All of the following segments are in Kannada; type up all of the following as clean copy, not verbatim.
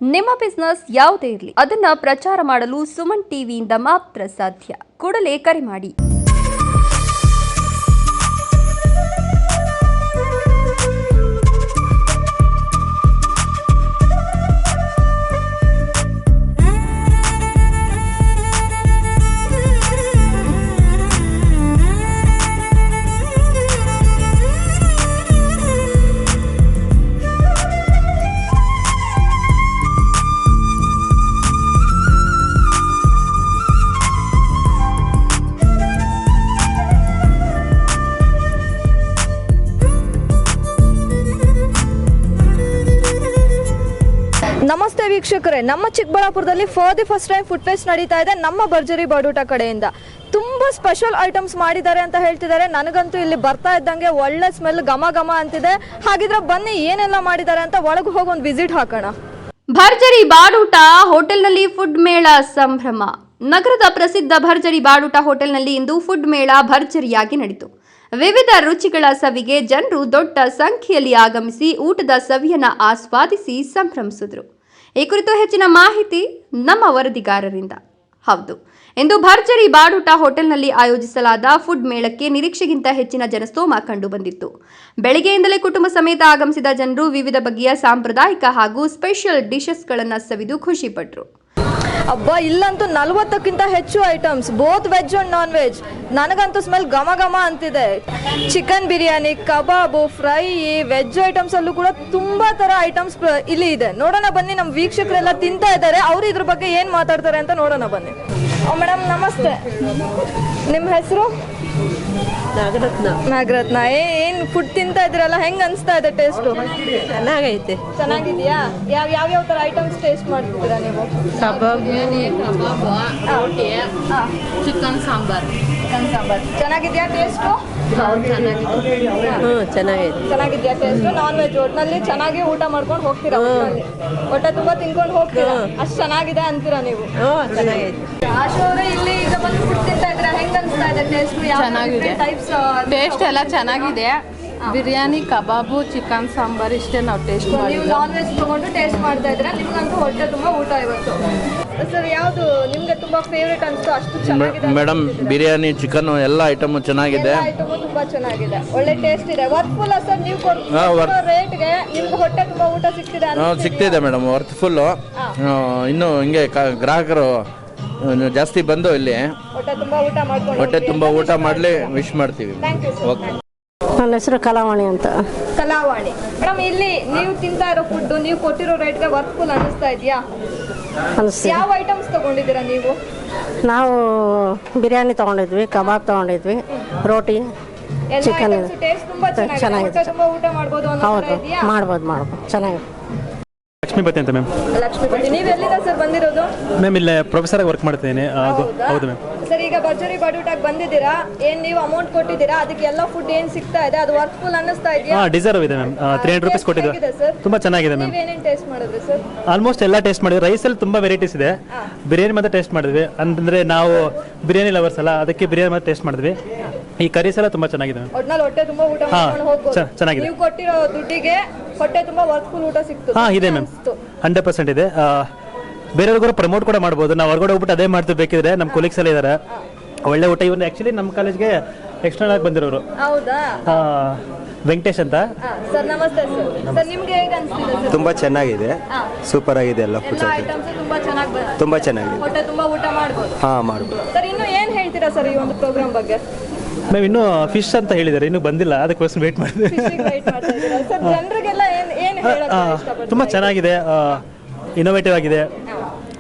ನಿಮ್ಮ ಬಿಸ್ನೆಸ್ ಯಾವುದೇ ಇರಲಿ ಅದನ್ನ ಪ್ರಚಾರ ಮಾಡಲು ಸುಮನ್ ಟಿವಿಯಿಂದ ಮಾತ್ರ ಸಾಧ್ಯ. ಕೂಡಲೇ ಕರೆ ಮಾಡಿ. ನಮಸ್ತೆ ವೀಕ್ಷಕರೇ, ನಮ್ಮ ಚಿಕ್ಕಬಳ್ಳಾಪುರದಲ್ಲಿ for the first time food fest ನಡೀತಾ ಇದೆ ನಮ್ಮ ಭರ್ಜರಿ ಬಾಡೂಟ ಕಡೆಯಿಂದ. ತುಂಬಾ ಸ್ಪೆಷಲ್ ಐಟಮ್ಸ್ ಮಾಡಿದ್ದಾರೆ ಅಂತ ಹೇಳ್ತಿದ್ದಾರೆ. ನನಗಂತೂ ಇಲ್ಲಿ ಬರ್ತಾ ಇದ್ದಂಗೆ ಒಳ್ಳೆ ಸ್ಮೆಲ್ ಘಮ ಘಮ ಅಂತಿದೆ. ಹಾಗಿದ್ರೆ ಬನ್ನಿ ಏನೆಲ್ಲ ಮಾಡಿದ್ದಾರೆ ಅಂತ ಒಳಗೆ ಹೋಗಿ ಒಂದು ವಿಸಿಟ್ ಹಾಕೋಣ. ಭರ್ಜರಿ ಬಾಡೂಟ ಹೋಟೆಲ್ನಲ್ಲಿ ಫುಡ್ ಮೇಳ ಸಂಭ್ರಮ. ನಗರದ ಪ್ರಸಿದ್ಧ ಭರ್ಜರಿ ಬಾಡೂಟ ಹೋಟೆಲ್ನಲ್ಲಿ ಇಂದು ಫುಡ್ ಮೇಳ ಭರ್ಜರಿಯಾಗಿ ನಡೆಯಿತು. ವಿವಿಧ ರುಚಿಗಳ ಸವಿಗೆ ಜನರು ದೊಡ್ಡ ಸಂಖ್ಯೆಯಲ್ಲಿ ಆಗಮಿಸಿ ಊಟದ ಸವಿಯನ್ನ ಆಸ್ವಾದಿಸಿ ಸಂಭ್ರಮಿಸಿದರು. ಈ ಕುರಿತು ಹೆಚ್ಚಿನ ಮಾಹಿತಿ ನಮ್ಮ ವರದಿಗಾರರಿಂದ. ಹೌದು, ಇಂದು ಭರ್ಜರಿ ಬಾಡೂಟ ಹೋಟೆಲ್ನಲ್ಲಿ ಆಯೋಜಿಸಲಾದ ಫುಡ್ ಮೇಳಕ್ಕೆ ನಿರೀಕ್ಷೆಗಿಂತ ಹೆಚ್ಚಿನ ಜನಸ್ತೋಮ ಕಂಡು ಬಂದಿತ್ತು. ಬೆಳಗ್ಗೆಯಿಂದಲೇ ಕುಟುಂಬ ಸಮೇತ ಆಗಮಿಸಿದ ಜನರು ವಿವಿಧ ಬಗೆಯ ಸಾಂಪ್ರದಾಯಿಕ ಹಾಗೂ ಸ್ಪೆಷಲ್ ಡಿಶಸ್ಗಳನ್ನು ಸವಿದು ಖುಷಿಪಟ್ಟರು. ಅಬ್ಬಾ, ಇಲ್ಲಂತೂ 40ಕ್ಕಿಂತ ಹೆಚ್ಚು items, both veg and non veg. ನನಗಂತೂ ಸ್ಮೆಲ್ ಘಮ ಘಮ ಅಂತಿದೆ. ಚಿಕನ್ ಬಿರಿಯಾನಿ, ಕಬಾಬು, ಫ್ರೈ, ವೆಜ್ ಐಟಮ್ಸ್ ಅಲ್ಲೂ ಕೂಡ ತುಂಬಾ ತರ ಐಟಮ್ಸ್ ಇಲ್ಲಿ ಇದೆ. ನೋಡೋಣ ಬನ್ನಿ, ನಮ್ಮ ವೀಕ್ಷಕರೆಲ್ಲ ತಿಂತಾ ಇದ್ದಾರೆ, ಅವರು ಇದ್ರ ಬಗ್ಗೆ ಏನ್ ಮಾತಾಡ್ತಾರೆ ಅಂತ ನೋಡೋಣ ಬನ್ನಿ. ಮೇಡಮ್ ನಮಸ್ತೆ, ನಿಮ್ಮ ಹೆಸರು? ನಾಗರತ್ನ. ಏನ್ ಫುಡ್ ತಿಂತಾ ಇದ್ರಲ್ಲ, ಹೆಂಗ್ ಅನ್ಸ್ತಾ ಇದೆ ಟೇಸ್ಟು? ಚೆನ್ನಾಗೈತೆ. ಚೆನ್ನಾಗಿದ್ಯಾ? ಯಾವ ತರ ಐಟಮ್ಸ್ ಟೇಸ್ಟ್ ಮಾಡ್ತಿದ್ದೀರಾ ನೀವು? ಕಬಾಬ್, ರೋಟಿ, ಚಿಕನ್ ಸಾಂಬಾರ್. ಚೆನ್ನಾಗಿದ್ಯಾ ಟೇಸ್ಟು? ಚೆನ್ನಾಗಿದ್ಯಾ ಟೇಸ್ಟು? ನಾನ್ ವೆಜ್ ಒಟ್ನಲ್ಲಿ ಚೆನ್ನಾಗಿ ಊಟ ಮಾಡ್ಕೊಂಡು ಹೋಗ್ತೀರಾ? ಹೊಟ್ಟೆ ತುಂಬಾ ತಿನ್ಕೊಂಡು ಹೋಗ್ತೀರಾ? ಅಷ್ಟು ಚೆನ್ನಾಗಿದೆ ಅಂತೀರಾ ನೀವು? ಆಶು ಅವರೇ, ಇಲ್ಲಿ ಈಗ ಬಂದು ಫುಡ್ ತಿಂತಾ ಇದ್ರೆ ಹೆಂಗ್ ಅನ್ಸ್ತಾ ಇದೆ ಟೇಸ್ಟ್? ಚೆನ್ನಾಗಿದೆ, ಟೇಸ್ಟ್ ಎಲ್ಲ ಚೆನ್ನಾಗಿದೆ. ಬಿರಿಯಾನಿ, ಕಬಾಬು, ಚಿಕನ್ ಸಾಂಬಾರ್ ಇಷ್ಟೇ ನಾವು ಟೇಸ್ಟ್ ಮಾಡಿ. ನೀವು ನಾನ್ ವೆಜ್ ತಗೊಂಡು ಟೇಸ್ಟ್ ಮಾಡ್ತಾ ಇದ್ರೆ ನಿಮ್ಗಂತೂ ಹೊಟ್ಟೆ ತುಂಬಾ ಊಟ ಇವತ್ತು. ಸರ್, ಯಾವುದು ನಿಮ್ಗೆ ತುಂಬಾ ಫೇವ್ರೇಟ್ ಅನ್ಸ್ತು? ಅಷ್ಟು ಚೆನ್ನಾಗಿದೆ ಮೇಡಮ್. ಬಿರಿಯಾನಿ, ಚಿಕನ್ ಎಲ್ಲ ಐಟಮ್ ಚೆನ್ನಾಗಿದೆ. ಐಟಮ್ ತುಂಬಾ ಚೆನ್ನಾಗಿದೆ, ಒಳ್ಳೆ ಟೇಸ್ಟ್ ಇದೆ. ವರ್ತ್ಫುಲ್ ಸರ್, ನೀವು ಕೊಡೋ ರೇಟ್ಗೆ ನಿಮ್ಗೆ ಹೊಟ್ಟೆ ತುಂಬಾ ಊಟ ಸಿಗ್ತಿದೆ? ಸಿಗ್ತಿದೆ ಮೇಡಮ್, ವರ್ತ್ಫುಲ್. ಇನ್ನು ಹಿಂಗೆ ಗ್ರಾಹಕರು ಜಾಸ್ತಿ ಬಂದು ಇಲ್ಲಿ ಹೊಟ್ಟೆ ತುಂಬಾ ಊಟ ಮಾಡ್ಲಿ ವಿಶ್ ಮಾಡ್ತೀವಿ. ಓಕೆ. ನನ್ನ ಹೆಸರು ಕಲಾವಾಣಿ ಅಂತ. ಕಲಾವಾಣಿ ಮೇಡಮ್, ಇಲ್ಲಿ ನೀವು ತಿಂತಾ ಇರೋ ಫುಡ್ ನೀವು ಕೊಟ್ಟಿರೋ ರೇಟ್ಗೆ ವರ್ತ್ಫುಲ್ ಅನ್ನಿಸ್ತಾ ಇದೆಯಾ? ಯಾವ ಐಟಮ್ಸ್ ತಗೊಂಡಿದ್ದೀರಾ ನೀವು? ನಾವು ಬಿರಿಯಾನಿ ತಗೊಂಡಿದ್ವಿ, ಕಬಾಬ್ ತಗೊಂಡಿದ್ವಿ, ರೋಟಿ, ಚಿಕನ್. ಚೆನ್ನಾಗಿದೆ. ಊಟ ಮಾಡ್ಬೋದು? ಹೌದು, ಮಾಡ್ಬೋದು ಚೆನ್ನಾಗಿದೆ. ಲಕ್ಷ್ಮೀಪತಿ ಅಂತ ಮ್ಯಾಮ್. ಲಕ್ಷ್ಮೀಪತಿ, ನೀವು ಎಲ್ಲಿಂದ ಸರ್ ಬಂದಿರೋದು? ಮ್ಯಾಮ್ ಇಲ್ಲೇ ಪ್ರೊಫೆಸರ್ ಆಗಿ ವರ್ಕ್ ಮಾಡ್ತಿದ್ದೀನಿ. ಹೌದು ಮ್ಯಾಮ್. ಸರ್, ಈಗ ಭರ್ಜರಿ ಬಾಡೂಟಕ್ಕೆ ಬಂದಿದ್ದೀರಾ, ಏನ್ ನೀವು ಅಮೌಂಟ್ ಕೊಟ್ಟಿದ್ದೀರಾ, ಅದಕ್ಕೆಲ್ಲ ಫುಡ್ ಏನ್ ಸಿಗ್ತಾ ಇದೆ, ಅದು ವರ್ಕ್ಫುಲ್ ಅನ್ನಿಸ್ತಾ ಇದೆಯಾ? ಡಿಸರ್ವ್ ಇದೆ ಮ್ಯಾಮ್. 300 ರೂಪೀಸ್ ಕೊಟ್ಟಿದ್ದೆ. ತುಂಬಾ ಚೆನ್ನಾಗಿದೆ ಮ್ಯಾಮ್. ಏನೇನು ಟೇಸ್ಟ್ ಮಾಡಿದ್ರಿ ಸರ್? ಆಲ್ಮೋಸ್ಟ್ ಎಲ್ಲ ಟೇಸ್ಟ್ ಮಾಡಿದ್ವಿ. ರೈಸಲ್ಲಿ ತುಂಬಾ ವೆರೈಟೀಸ್ ಇದೆ. ಬಿರಿಯಾನಿ ಮಾತ್ರ ಟೇಸ್ಟ್ ಮಾಡಿದ್ವಿ, ಅಂದ್ರೆ ನಾವು ಬಿರಿಯಾನಿ ಲವರ್ಸ್ ಅಲ್ಲ, ಅದಕ್ಕೆ ಬಿರಿಯಾನಿ ಮಾತ್ರ ಟೇಸ್ಟ್ ಮಾಡಿದ್ವಿ. ಈ ಕರೀಸ್ ಎಲ್ಲ ತುಂಬಾ ಚೆನ್ನಾಗಿದೆ ಮ್ಯಾಮ್. ಒಟ್ನಲ್ಲಿ ಹೊಟ್ಟೆ ತುಂಬಾ ಊಟ ಮಾಡ್ಕೊಂಡು ಹೋಗ್ಬೋದು. ಚೆನ್ನಾಗಿದೆ. ನೀವು ಕೊಟ್ಟಿರೋ ದುಡ್ಡಿಗೆ ಹೊಟ್ಟೆ ತುಂಬಾ ವರ್ಕ್ಫುಲ್ ಊಟ ಸಿಕ್ತು? ಇದೆ ಮ್ಯಾಮ್, 100% ಇದೆ. ಬೇರೆಯವ್ರಿಗೂ ಪ್ರಮೋಟ್ ಕೂಡ ಮಾಡ್ಬೋದು. ನಾವು ಹೊರಗಡೆ ಹೋಗ್ಬಿಟ್ಟು ಅದೇ ಮಾಡ್ತೀವಿ ಬೇಕಿದ್ರೆ. ನಮ್ಮ ಕೊಲೀಗ್ಸ್ ಎಲ್ಲ ಇದ್ದಾರೆ, ಒಳ್ಳೆ ಊಟ. ಇವನು ಆಕ್ಚುಲಿ ನಮ್ಮ ಕಾಲೇಜ್ಗೆ ಎಕ್ಸ್ಟರ್ನಲ್ ಆಗಿ ಬಂದಿರೋರು. ಹೌದಾ? ವೆಂಕಟೇಶ್ ಅಂತ. ಸರ್ ನಮಸ್ತೆ ಸರ್. ಸರ್, ನಿಮ್ಗೆ ಹೇಗೆ ಅನ್ಸ್ತಿದೆ ಸರ್? ತುಂಬಾ ಚೆನ್ನಾಗಿದೆ, ಸೂಪರ್ ಆಗಿದೆ. ಎಲ್ಲ ಐಟಮ್ಸ್ ತುಂಬಾ ಚೆನ್ನಾಗಿ ಬಂದಿದೆ. ತುಂಬಾ ಚೆನ್ನಾಗಿದೆ, ಹೊಟ್ಟೆ ತುಂಬಾ ಊಟ ಮಾಡ್ಬೋದು. ಮಾಡ್ಬೋದು. ಸರ್, ಇನ್ನು ಏನ್ ಹೇಳ್ತೀರಾ ಸರ್ ಈ ಒಂದು ಪ್ರೋಗ್ರಾಮ್ ಬಗ್ಗೆ? ಮ್ಯಾಮ್, ಇನ್ನೂ ಫಿಶ್ ಅಂತ ಹೇಳಿದ್ದಾರೆ, ಇನ್ನೂ ಬಂದಿಲ್ಲ, ಅದಕ್ಕೋಸ್ಕರ ವೇಟ್ ಮಾಡಿದ್ವಿ. ಸರ್, ಜನರಿಗೆಲ್ಲ ಏನು ಹೇಳೋಕೆ ಇಷ್ಟಪಡ್ತೀರಾ? ತುಂಬ ಚೆನ್ನಾಗಿದೆ, ಇನೋವೇಟಿವ್ ಆಗಿದೆ,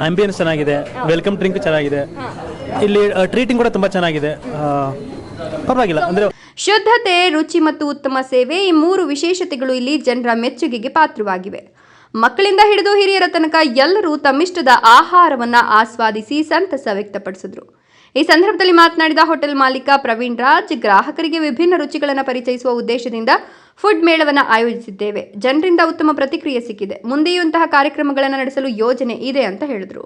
ಆಂಬಿಯನ್ಸ್ ಚೆನ್ನಾಗಿದೆ, ವೆಲ್ಕಮ್ ಡ್ರಿಂಕ್ ಚೆನ್ನಾಗಿದೆ, ಇಲ್ಲಿ ಟ್ರೀಟಿಂಗ್ ಕೂಡ ತುಂಬ ಚೆನ್ನಾಗಿದೆ, ಪರವಾಗಿಲ್ಲ. ಅಂದರೆ ಶುದ್ಧತೆ, ರುಚಿ ಮತ್ತು ಉತ್ತಮ ಸೇವೆ, ಈ 3 ವಿಶೇಷತೆಗಳು ಇಲ್ಲಿ ಜನರ ಮೆಚ್ಚುಗೆಗೆ ಪಾತ್ರವಾಗಿವೆ. ಮಕ್ಕಳಿಂದ ಹಿಡಿದು ಹಿರಿಯರ ತನಕ ಎಲ್ಲರೂ ತಮ್ಮಿಷ್ಟದ ಆಹಾರವನ್ನು ಆಸ್ವಾದಿಸಿ ಸಂತಸ ವ್ಯಕ್ತಪಡಿಸಿದರು. ಈ ಸಂದರ್ಭದಲ್ಲಿ ಮಾತನಾಡಿದ ಹೋಟೆಲ್ ಮಾಲೀಕ ಪ್ರವೀಣ್ ರಾಜ್, ಗ್ರಾಹಕರಿಗೆ ವಿಭಿನ್ನ ರುಚಿಗಳನ್ನು ಪರಿಚಯಿಸುವ ಉದ್ದೇಶದಿಂದ ಫುಡ್ ಮೇಳವನ್ನು ಆಯೋಜಿಸಿದ್ದೇವೆ. ಜನರಿಂದ ಉತ್ತಮ ಪ್ರತಿಕ್ರಿಯೆ ಸಿಕ್ಕಿದೆ. ಮುಂದೆಯೂ ಇಂತಹ ಕಾರ್ಯಕ್ರಮಗಳನ್ನು ನಡೆಸಲು ಯೋಜನೆ ಇದೆ ಅಂತ ಹೇಳಿದ್ರು.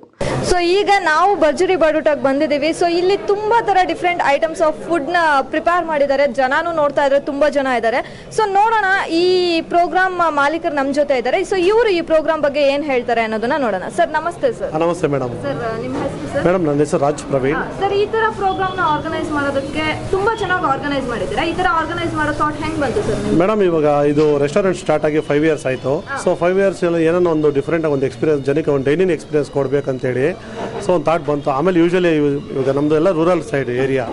ಸೊ ಈಗ ನಾವು ಭರ್ಜರಿ ಬಾಡೂಟಕ್ಕೆ ಬಂದಿದ್ದೀವಿ. ಸೊ ಇಲ್ಲಿ ತುಂಬಾ ತರ ಡಿಫ್ರೆಂಟ್ ಐಟಮ್ಸ್ ಆಫ್ ಫುಡ್ ನ ಪ್ರಿಪೇರ್ ಮಾಡಿದ್ದಾರೆ. ಜನನು ನೋಡ್ತಾ ಇದ್ದಾರೆ, ತುಂಬಾ ಜನ ಇದ್ದಾರೆ. ಸೊ ನೋಡೋಣ, ಈ ಪ್ರೋಗ್ರಾಮ್ ಮಾಲೀಕರು ನಮ್ಮ ಜೊತೆ ಇದ್ದಾರೆ. ಸೊ ಇವರು ಈ ಪ್ರೋಗ್ರಾಮ್ ಬಗ್ಗೆ ಏನ್ ಹೇಳ್ತಾರೆ ಅನ್ನೋದನ್ನ ನೋಡೋಣ. ಸರ್ ನಮಸ್ತೆ. ಸರ್ ನಮಸ್ತೆ ಮೇಡಮ್. ಸರ್ ನಿಮ್ಮ ಹೆಸರು ಸರ್? ಮೇಡಮ್ ನನ್ನ ಹೆಸರು ರಾಜ್ ಪ್ರವೀಣ್. ಸರ್ ಈ ತರ ಪ್ರೋಗ್ರಾಮ್ ನ ಆರ್ಗನೈಸ್ ಮಾಡೋದಕ್ಕೆ ತುಂಬಾ ಚೆನ್ನಾಗಿ ಆರ್ಗನೈಸ್ ಮಾಡಿದ್ದೀರಾ. ಈ ತರ ಆರ್ಗನೈಸ್ ಮಾಡೋ ಥಾಟ್ ಹೆಂಗ್ ಬಂತು ಸರ್ ನಿಮ್ಗೆ? ಮೇಡಮ್ ಇವಾಗ ಇದು ರೆಸ್ಟೋರೆಂಟ್ ಸ್ಟಾರ್ಟ್ ಆಗಿ 5 years ಆಯಿತು. ಸೊ 5 years ಏನೋ ಒಂದು ಡಿಫ್ರೆಂಟ್ ಒಂದು ಎಕ್ಸ್ಪೀರಿಯನ್ಸ್, ಜನಕ್ಕೆ ಒಂದು ಡೈನಿಂಗ್ ಎಕ್ಸ್ಪೀರಿಯನ್ಸ್ ಕೊಡಬೇಕಂತೇಳಿ ಸೊ ಒಂದು ಥಾಟ್ ಬಂತು. ಆಮೇಲೆ ಯೂಶಲಿ ಇವಾಗ ನಮ್ಮದು ಎಲ್ಲ ರೂರಲ್ ಸೈಡ್ ಏರಿಯಾ.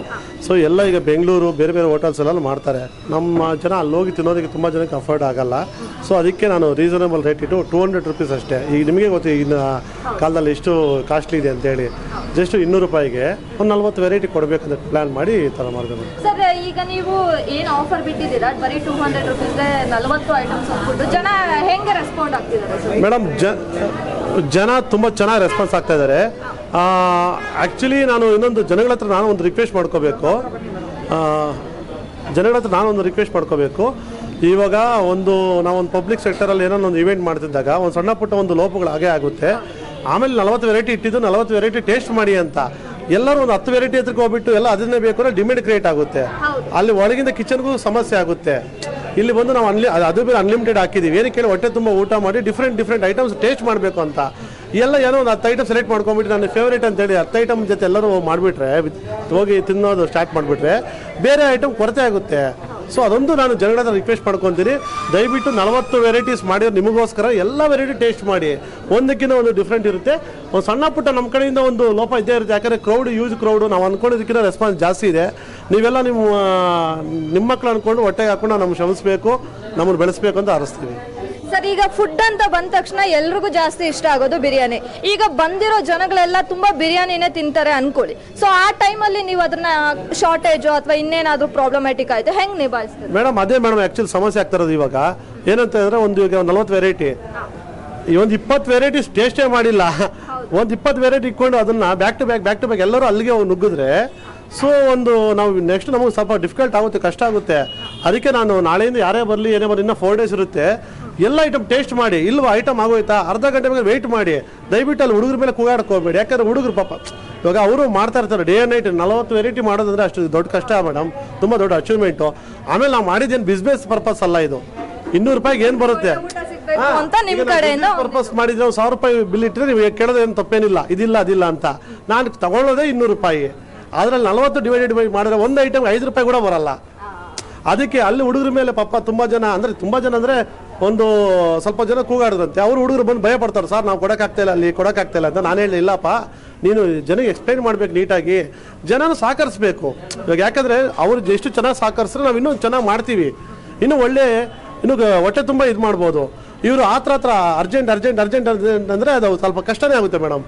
ಸೊ ಎಲ್ಲ ಈಗ ಬೆಂಗಳೂರು ಬೇರೆ ಬೇರೆ ಹೋಟೆಲ್ಸ್ ಎಲ್ಲ ಮಾಡ್ತಾರೆ. ನಮ್ಮ ಜನ ಅಲ್ಲಿ ಹೋಗಿ ತಿನ್ನೋದಕ್ಕೆ ತುಂಬ ಜನಕ್ಕೆ ಅಫೋರ್ಡ್ ಆಗಲ್ಲ. ಸೊ ಅದಕ್ಕೆ ನಾನು ರೀಸನಬಲ್ ರೇಟ್ ಇಟ್ಟು 200 rupees ಅಷ್ಟೇ. ಈಗ ನಿಮಗೆ ಗೊತ್ತು ಇನ್ನು ಕಾಲದಲ್ಲಿ ಎಷ್ಟು ಕಾಸ್ಟ್ಲಿ ಇದೆ ಅಂತೇಳಿ. ಜಸ್ಟ್ 200 ರೂಪಾಯಿಗೆ ಒಂದು 40 ವೆರೈಟಿ ಕೊಡಬೇಕಂತ ಪ್ಲ್ಯಾನ್ ಮಾಡಿ ಈ ಥರ ಮಾಡಿದೆ. ಸರ್ ಈಗ ನೀವು ಏನು ಆಫರ್ ಬಿಟ್ಟಿದ್ದೀರಾ, ಬರೀ 200 rupeesಗೆ 40 ಐಟಮ್ಸ್ ಫುಡ್, ಜನ ಹೆಂಗೆ ರೆಸ್ಪಾಂಡ್ ಆಗ್ತಿದ್ದಾರೆ ಸರ್? ಮೇಡಮ್ ಜನ ತುಂಬ ಚೆನ್ನಾಗಿ ರೆಸ್ಪಾನ್ಸ್ ಆಗ್ತಾ ಇದ್ದಾರೆ. ಆ್ಯಕ್ಚುಲಿ ನಾನು ಇನ್ನೊಂದು ಜನಗಳ ಹತ್ರ ನಾನು ಒಂದು ರಿಕ್ವೆಸ್ಟ್ ಮಾಡ್ಕೋಬೇಕು. ಇವಾಗ ನಾವೊಂದು ಪಬ್ಲಿಕ್ ಸೆಕ್ಟರಲ್ಲಿ ಏನೋ ಒಂದು ಇವೆಂಟ್ ಮಾಡ್ತಿದ್ದಾಗ ಒಂದು ಸಣ್ಣ ಪುಟ್ಟ ಒಂದು ಲೋಪಗಳು ಹಾಗೆ ಆಗುತ್ತೆ. ಆಮೇಲೆ 40 ವೆರೈಟಿ ಇಟ್ಟಿದ್ದು 40 ವೆರೈಟಿ ಟೇಸ್ಟ್ ಮಾಡಿ ಅಂತ ಎಲ್ಲರೂ ಒಂದು 10 ವೆರೈಟಿ ಹತ್ರಕ್ಕೆ ಹೋಗ್ಬಿಟ್ಟು ಎಲ್ಲ ಅದನ್ನೇ ಬೇಕು ಅಂದರೆ ಡಿಮ್ಯಾಂಡ್ ಕ್ರಿಯೇಟ್ ಆಗುತ್ತೆ. ಅಲ್ಲಿ ಒಳಗಿಂದ ಕಿಚನ್ಗೂ ಸಮಸ್ಯೆ ಆಗುತ್ತೆ. ಇಲ್ಲಿ ಬಂದು ನಾವು ಅದು ಬೇರೆ ಅನ್ಲಿಮಿಟೆಡ್ ಹಾಕಿದ್ದೀವಿ. ಏನಕ್ಕೆ ಕೇಳಿ ಹೊಟ್ಟೆ ತುಂಬ ಊಟ ಮಾಡಿ ಡಿಫ್ರೆಂಟ್ ಐಟಮ್ಸ್ ಟೇಸ್ಟ್ ಮಾಡಬೇಕು ಅಂತ ಎಲ್ಲ ಏನೋ ಒಂದು 10 ಐಟಮ್ ಸೆಲೆಕ್ಟ್ ಮಾಡ್ಕೊಂಡ್ಬಿಟ್ಟು ನನ್ನ ಫೇವ್ರೇಟ್ ಅಂತೇಳಿ 10 ಐಟಮ್ ಜೊತೆ ಎಲ್ಲರೂ ಮಾಡಿಬಿಟ್ರೆ, ಹೋಗಿ ತಿನ್ನೋದು ಸ್ಟಾರ್ಟ್ ಮಾಡಿಬಿಟ್ರೆ ಬೇರೆ ಐಟಮ್ ಕೊರತೆ ಆಗುತ್ತೆ. ಸೊ ಅದೊಂದು ನಾನು ಜನಗಳ ಹತ್ರ ರಿಕ್ವೆಸ್ಟ್ ಮಾಡ್ಕೊತೀನಿ, ದಯವಿಟ್ಟು 40 ವೆರೈಟೀಸ್ ಮಾಡಿರೋ ನಿಮಗೋಸ್ಕರ ಎಲ್ಲ ವೆರೈಟಿ ಟೇಸ್ಟ್ ಮಾಡಿ. ಒಂದಕ್ಕಿಂತ ಒಂದು ಡಿಫ್ರೆಂಟ್ ಇರುತ್ತೆ. ಒಂದು ಸಣ್ಣ ಪುಟ್ಟ ನಮ್ಮ ಕಡೆಯಿಂದ ಒಂದು ಲೋಪ ಇದ್ದೇ ಇರುತ್ತೆ. ಯಾಕಂದರೆ ಕ್ರೌಡು ನಾವು ಅಂದ್ಕೊಂಡಿದ್ದಕ್ಕಿಂತ ರೆಸ್ಪಾನ್ಸ್ ಜಾಸ್ತಿ ಇದೆ. ನೀವೆಲ್ಲ ನಿಮ್ಮ ಮಕ್ಕಳು ಅಂದ್ಕೊಂಡು ಹೊಟ್ಟೆಗೆ ಹಾಕೊಂಡು ನಮ್ಗೆ ಶ್ರಮಿಸಬೇಕು, ನಮ್ಮನ್ನು ಬೆಳೆಸಬೇಕು ಅಂತ ಅನಿಸ್ತೀವಿ. ಸರ್ ಈಗ ಫುಡ್ ಅಂತ ಬಂದ ತಕ್ಷಣ ಎಲ್ರಿಗೂ ಜಾಸ್ತಿ ಇಷ್ಟ ಆಗೋದು ಬಿರಿಯಾನಿ. ಈಗ ಬಂದಿರೋ ಜನಗಳೆಲ್ಲ ತುಂಬಾ ಬಿರಿಯಾನಿನೇ ತಿಂತಾರೆ ಅನ್ಕೊಳ್ಳಿ. ಸೊ ಆ ಟೈಮಲ್ಲಿ ನೀವು ಅದನ್ನ ಶಾರ್ಟೇಜು ಅಥವಾ ಇನ್ನೇನಾದ್ರೂ ಪ್ರಾಬ್ಲಮ್ಯಾಟಿಕ್ ಆಯ್ತು ಹೆಂಗ್ ನಿಭಾಯಿಸ್ತೀರಿ? ಮೇಡಮ್ ಅದೇ ಮೇಡಮ್ ಆ್ಯಕ್ಚುಲಿ ಸಮಸ್ಯೆ ಆಗ್ತಾ ಇರೋದು ಇವಾಗ ಏನಂತ ಹೇಳಿದ್ರೆ, ಈಗ 40 ವೆರೈಟಿ, ಈ ಒಂದು 20 ವೆರೈಟೀಸ್ ಟೇಸ್ಟೇ ಮಾಡಿಲ್ಲ. ಒಂದು 20 ವೆರೈಟಿ ಇಟ್ಕೊಂಡು ಅದನ್ನ ಬ್ಯಾಕ್ ಟು ಬ್ಯಾಕ್ ಎಲ್ಲರೂ ಅಲ್ಲಿಗೆ ನುಗ್ಗಿದ್ರೆ ಸೊ ನಾವು ನೆಕ್ಸ್ಟ್ ನಮಗೆ ಸ್ವಲ್ಪ ಡಿಫಿಕಲ್ಟ್ ಆಗುತ್ತೆ, ಕಷ್ಟ ಆಗುತ್ತೆ. ಅದಕ್ಕೆ ನಾನು ನಾಳೆಯಿಂದ ಯಾರೇ ಬರಲಿ ಏನೇ ಬರಲಿ ಇನ್ನೂ 4 days ಇರುತ್ತೆ, ಎಲ್ಲ ಐಟಮ್ ಟೇಸ್ಟ್ ಮಾಡಿ. ಇಲ್ವಾ ಐಟಮ್ ಆಗೋಯ್ತಾ ಅರ್ಧ ಗಂಟೆ ಮೇಲೆ ವೆಯ್ಟ್ ಮಾಡಿ. ದಯವಿಟ್ಟು ಅಲ್ಲಿ ಹುಡುಗರ ಮೇಲೆ ಕೂಗಾಡಕ್ಕೆ ಹೋಗ್ಬೇಡಿ. ಯಾಕಂದ್ರೆ ಹುಡುಗರು ಪಾಪ ಇವಾಗ ಅವರು ಮಾಡ್ತಾ ಇರ್ತಾರೆ ಡೇ ಆ್ಯಂಡ್ ನೈಟ್. 40 ವೆರೈಟಿ ಮಾಡೋದಂದ್ರೆ ಅಷ್ಟು ದೊಡ್ಡ ಕಷ್ಟ ಮೇಡಮ್, ತುಂಬ ದೊಡ್ಡ ಅಚೀವ್ಮೆಂಟು. ಆಮೇಲೆ ನಾವು ಮಾಡಿದ್ದೇನು ಬಿಸ್ನೆಸ್ ಪರ್ಪಸ್ ಅಲ್ಲ. ಇದು 200 ರೂಪಾಯಿಗೆ ಏನು ಬರುತ್ತೆ ಅಂತ ನಿಮ್ಮ ಕಡೆಯಿಂದ ಪರ್ಪಸ್ ಮಾಡಿದ್ರೆ 1000 ರೂಪಾಯಿ ಬಿಲ್ ಇಟ್ಟರೆ ನೀವು ಕೇಳೋದೇನು ತಪ್ಪೇನಿಲ್ಲ. ಇದಿಲ್ಲ ಅದಿಲ್ಲ ಅಂತ. ನಾನು ತಗೊಳ್ಳೋದೇ 200 ರೂಪಾಯಿ. ಅದರಲ್ಲಿ 40 ಡಿವೈಡೆಡ್ ಬೈ ಮಾಡಿದ್ರೆ ಒಂದು ಐಟಮ್ 5 ರೂಪಾಯಿ ಕೂಡ ಬರಲ್ಲ. ಅದಕ್ಕೆ ಅಲ್ಲಿ ಹುಡುಗರ ಮೇಲೆ ಪಾಪ ತುಂಬ ಜನ ಅಂದರೆ ಒಂದು ಸ್ವಲ್ಪ ಜನ ಕೂಗಾಡಿದಂತೆ. ಅವರು ಹುಡುಗರು ಬಂದು ಭಯ ಪಡ್ತಾರೆ, ಸರ್ ನಾವು ಕೊಡೋಕ್ಕಾಗ್ತಾಯಿಲ್ಲ, ಅಲ್ಲಿ ಕೊಡೋಕ್ಕಾಗ್ತಾಯಿಲ್ಲ ಅಂತ. ನಾನು ಹೇಳಿ ಇಲ್ಲಪ್ಪ, ನೀನು ಜನಕ್ಕೆ ಎಕ್ಸ್ಪ್ಲೈನ್ ಮಾಡಬೇಕು ನೀಟಾಗಿ, ಜನನ ಸಹಕರಿಸ್ಬೇಕು. ಇವಾಗ ಯಾಕಂದರೆ ಅವ್ರು ಎಷ್ಟು ಚೆನ್ನಾಗಿ ಸಹಕರಿಸಿದ್ರೆ ನಾವು ಇನ್ನೂ ಚೆನ್ನಾಗಿ ಮಾಡ್ತೀವಿ, ಇನ್ನೂ ಹೊಟ್ಟೆ ತುಂಬ ಇದು ಮಾಡ್ಬೋದು. ಇವರು ಹತ್ರ ಅರ್ಜೆಂಟ್ ಅಂದರೆ ಅದು ಸ್ವಲ್ಪ ಕಷ್ಟನೇ ಆಗುತ್ತೆ ಮೇಡಮ್.